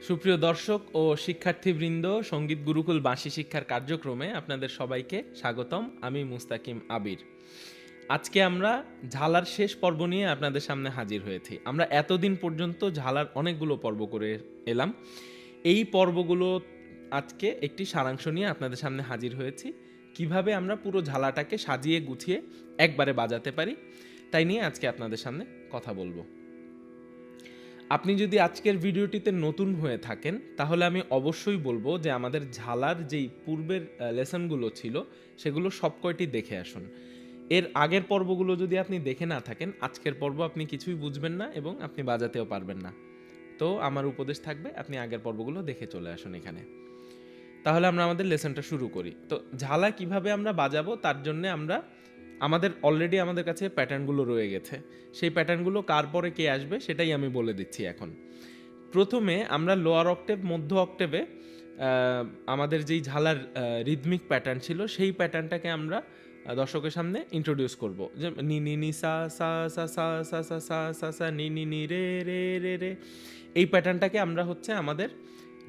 সুপ্রিয় দর্শক ও শিক্ষার্থীবৃন্দ, সঙ্গীত গুরুকুল বাঁশি শিক্ষার কার্যক্রমে আপনাদের সবাইকে স্বাগতম। আমি মুস্তাকিম আবির। আজকে আমরা ঝালার শেষ পর্ব নিয়ে আপনাদের সামনে হাজির হয়েছি। আমরা এতদিন পর্যন্ত ঝালার অনেকগুলো পর্ব করে এলাম। এই পর্বগুলো আজকে একটি সারাংশ নিয়ে আপনাদের সামনে হাজির হয়েছি। কিভাবে আমরা পুরো ঝালাটাকে সাজিয়ে গুছিয়ে একবারে বাজাতে পারি তাই নিয়ে আজকে আপনাদের সামনে কথা বলবো। আপনি যদি আজকের ভিডিওটিতে নতুন হয়ে থাকেন তাহলে আমি অবশ্যই বলবো যে আমাদের ঝালার যেই পূর্বের লেসনগুলো ছিল সেগুলো সব কয়টি দেখে আসুন। এর আগের পর্বগুলো যদি আপনি দেখে না থাকেন আজকের পর্ব আপনি কিছুই বুঝবেন না এবং আপনি বাজাতেও পারবেন না। তো আমার উপদেশ থাকবে আপনি আগের পর্বগুলো দেখে চলে আসুন এখানে। তাহলে আমরা আমাদের লেসনটা শুরু করি। তো ঝালা কিভাবে আমরা বাজাবো তার জন্য আমাদের অলরেডি আমাদের কাছে প্যাটার্নগুলো রয়ে গেছে। সেই প্যাটার্নগুলো কার পরে কে আসবে সেটাই আমি বলে দিচ্ছি এখন। প্রথমে আমরা লোয়ার অক্টেভ মধ্য অক্টেভে আমাদের যেই ঝালার রিদমিক প্যাটার্ন ছিল সেই প্যাটার্নটাকে আমরা দর্শকের সামনে ইন্ট্রোডিউস করব। যে নি নি নি সা সা সা সা সা সা সা সা সা নি নি নি রে রে রে রে, এই প্যাটার্নটাকে আমরা আমাদের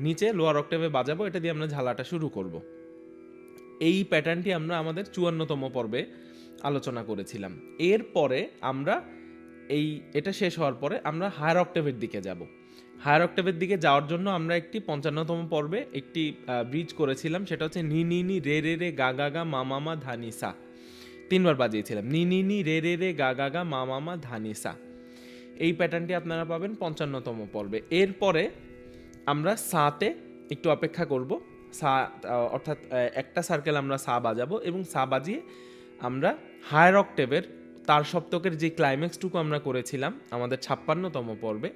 নিচে লোয়ার অক্টেভে বাজাবো। এটা দিয়ে আমরা ঝালাটা শুরু করব। এই প্যাটার্নটি আমরা আমাদের 54তম পর্বে আলোচনা করেছিলাম। এরপরে আমরা এটা শেষ হওয়ার পরে আমরা হায়ার অক্টেভের দিকে যাব। হায়ার অক্টেভের দিকে যাওয়ার জন্য আমরা একটি 55তম পর্বে একটি ব্রিজ করেছিলাম, সেটা হচ্ছে নি নি নি রে রে রে গা গা গা মা মা মা ধা নি সা। 3বার বাজিয়েছিলাম নি নি নি রে রে রে গা গা গা মা মা মা ধা নি সা। এই প্যাটার্নটি আপনারা পাবেন 55তম পর্বে। এরপরে আমরা সাতে একটু অপেক্ষা করব। সা অর্থাৎ একটা সার্কেল আমরা সা বাজাবো এবং সা বাজিয়ে আমরা হায়ার অক্টেভের তার সপ্তকের যে ক্লাইম্যাক্সটুকু আমরা করেছিলাম আমাদের 56তম পর্বে,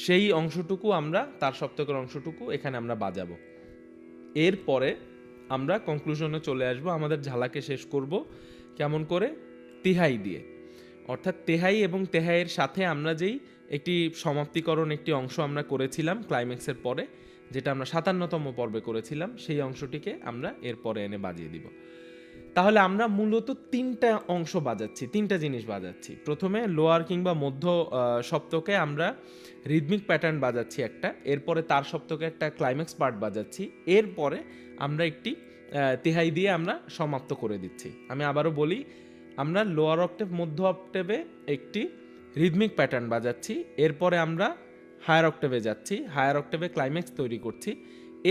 সেই অংশটুকু আমরা তার সপ্তকের অংশটুকু এখানে আমরা বাজাবো। এরপরে আমরা কনক্লুশনে চলে আসব। আমাদের ঝালাকে শেষ করব কেমন করে? তিহাই দিয়ে। অর্থাৎ তেহাই এবং তেহাইয়ের সাথে আমরা যেই একটি সমাপ্তিকরণ একটি অংশ আমরা করেছিলাম ক্লাইম্যাক্সের পরে, যেটা আমরা 57তম পর্বে করেছিলাম, সেই অংশটিকে আমরা এরপরে এনে বাজিয়ে দিব। তাহলে আমরা মূলত 3টা অংশ বাজাচ্ছি, 3টা জিনিস বাজাচ্ছি। প্রথমে লোয়ার কিংবা মধ্য সপ্তকে আমরা রিদমিক প্যাটার্ন বাজাচ্ছি একটা, এরপরে তার সপ্তকে একটা ক্লাইম্যাক্স পার্ট বাজাচ্ছি, এরপরে আমরা একটি তিহাই দিয়ে আমরা সমাপ্ত করে দিচ্ছি। আমি আবারও বলি, আমরা লোয়ার অক্টেভ মধ্য অক্টেভে একটি রিদমিক প্যাটার্ন বাজাচ্ছি, এরপরে আমরা হায়ার অক্টেভে যাচ্ছি, হায়ার অক্টেভে ক্লাইম্যাক্স তৈরি করছি,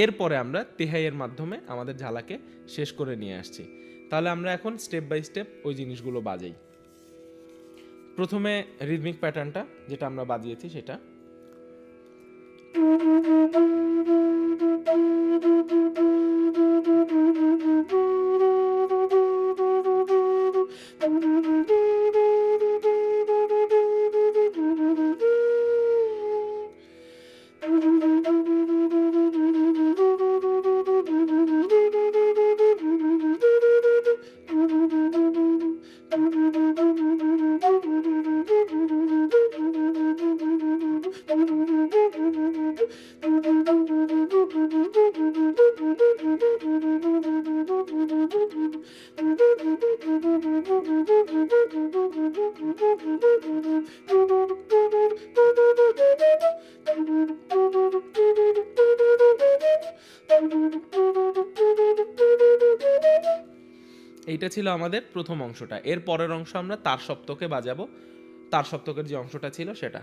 এরপরে আমরা তিহাইয়ের মাধ্যমে আমাদের ঝালাকে শেষ করে নিয়ে আসছি। তাহলে আমরা এখন স্টেপ বাই স্টেপ ওই জিনিসগুলো বাজাই। প্রথমে রিদমিক প্যাটার্নটা যেটা আমরা বাজিয়েছি সেটা। এইটা ছিল আমাদের প্রথম অংশটা। এর পরের অংশ আমরা তার সপ্তকে বাজাবো। তার সপ্তকের যে অংশটা ছিল সেটা।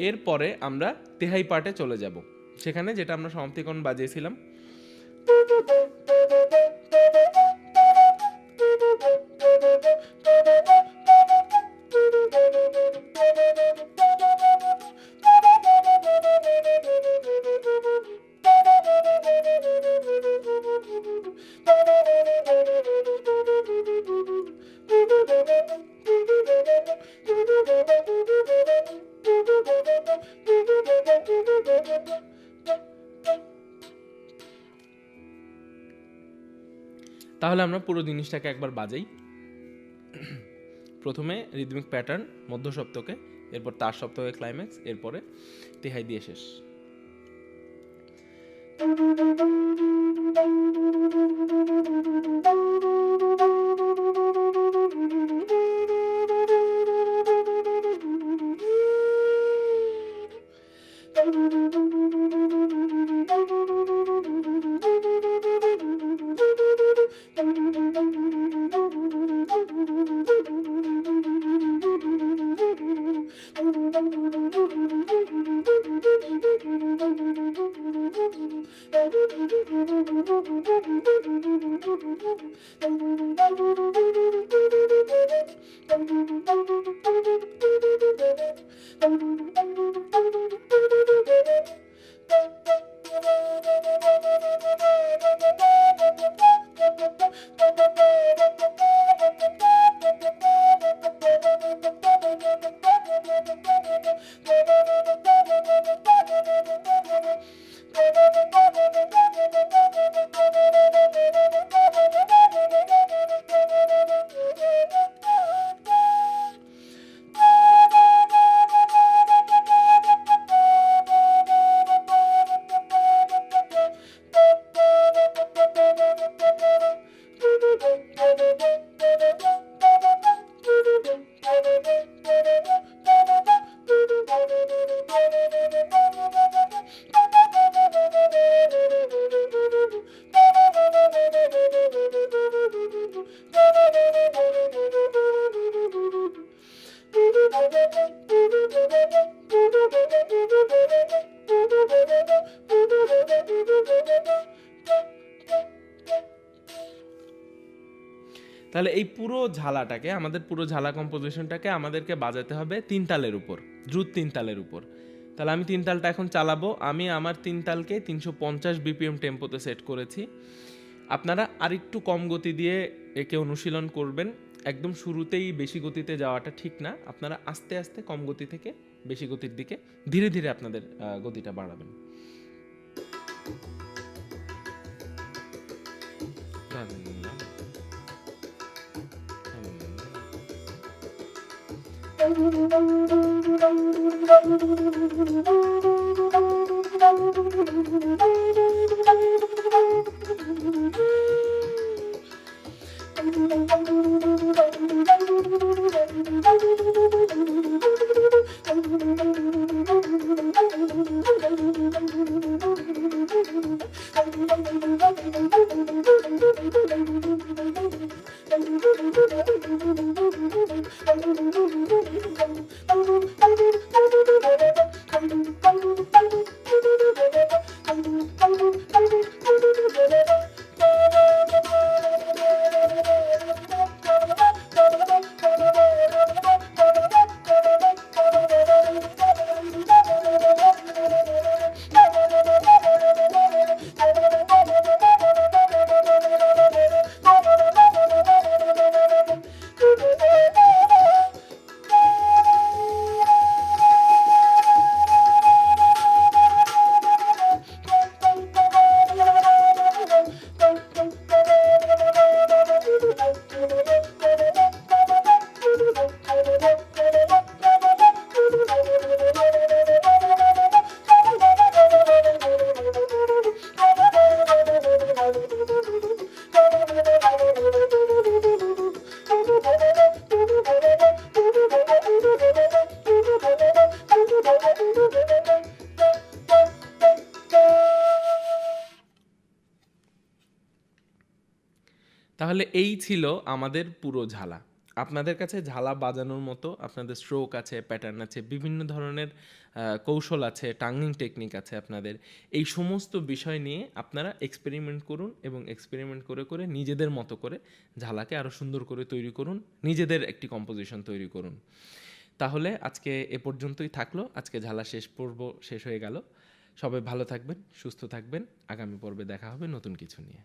এরপরে আমরা তেহাই পার্টে চলে যাব, সেখানে যেটা আমরা সমাপ্তিকরণ বাজিয়েছিলাম। তাহলে আমরা পুরো জিনিসটাকে একবার বাজাই। প্রথমে রিদমিক প্যাটার্ন, মধ্য সপ্তকে, এরপর তার সপ্তকে ক্লাইম্যাক্স, এরপরে তিহাই দিয়ে শেষ। তাহলে এই পুরো ঝালাটাকে, আমাদের পুরো ঝালা কম্পোজিশনটাকে আমাদেরকে বাজাতে হবে 3 তালের উপর, দ্রুত 3 তালের উপর। তাহলে আমি 3 তালটা এখন চালাবো। আমি আমার 3 তালকে 350 বিপিএম টেম্পোতে সেট করেছি। আপনারা আরেকটু কম গতি দিয়ে একে অনুশীলন করবেন। একদম শুরুতেই বেশি গতিতে যাওয়াটা ঠিক না। আপনারা আস্তে আস্তে কম গতি থেকে বেশি গতির দিকে ধীরে ধীরে আপনাদের গতিটা বাড়াবেন। তাহলে এই ছিল আমাদের পুরো ঝালা। আপনাদের কাছে ঝালা বাজানোর মতো আপনাদের স্ট্রোক আছে, প্যাটার্ন আছে, বিভিন্ন ধরনের কৌশল আছে, টাঙ্গিং টেকনিক আছে আপনাদের। এই সমস্ত বিষয় নিয়ে আপনারা এক্সপেরিমেন্ট করুন এবং এক্সপেরিমেন্ট করে করে নিজেদের মতো করে ঝালাকে আরও সুন্দর করে তৈরি করুন, নিজেদের একটি কম্পোজিশন তৈরি করুন। তাহলে আজকে এ পর্যন্তই থাকলো। আজকে ঝালা পর্ব শেষ হয়ে গেল। সবাই ভালো থাকবেন, সুস্থ থাকবেন। আগামী পর্বে দেখা হবে নতুন কিছু নিয়ে।